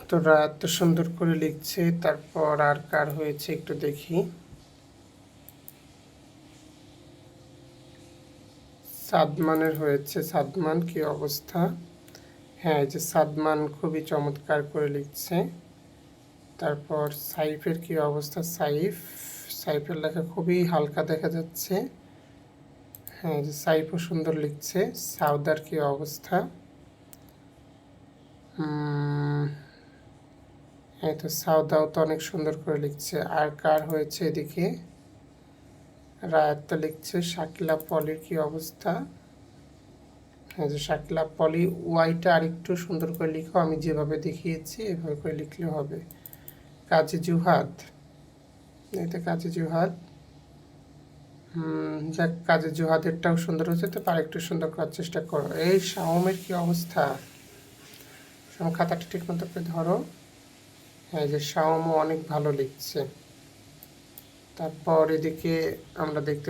তোরা এত সুন্দর করে লিখছে, তারপর আর কার হয়েছে একটু দেখি। সাদমানের হয়েছে। সাদমান, কি অবস্থা? হ্যাঁ, এই যে সাদমান খুবই চমৎকার করে লিখছে। তারপর সাইফের কি অবস্থা? সাইফের লেখা খুবই হালকা দেখা যাচ্ছে। হ্যাঁ, যে সাইফও সুন্দর লিখছে। সাউদার কি অবস্থা? এই তো সাউদাও তো অনেক সুন্দর করে লিখছে। আর কার হয়েছে এদিকে? রায়াত তো লিখছে। শাকিলা পলির কি অবস্থা? হ্যাঁ, যে শাকিলা পলি, ওয়াইটা আরেকটু সুন্দর করে লিখো, আমি যেভাবে দেখিয়েছি এভাবে করে লিখলে হবে। কাজী জুহাদ, এই তো কাজী জুহাদ। যাক, কাজী জুহাদেরটাও সুন্দর হচ্ছে, তো আরেকটু সুন্দর করার চেষ্টা করো। এই শাওমের কি অবস্থা? শাওম, খাতাটা ঠিক মতো করে ধরো। হ্যাঁ, যে শাওমও অনেক ভালো লিখছে। তারপর এদিকে আমরা দেখতে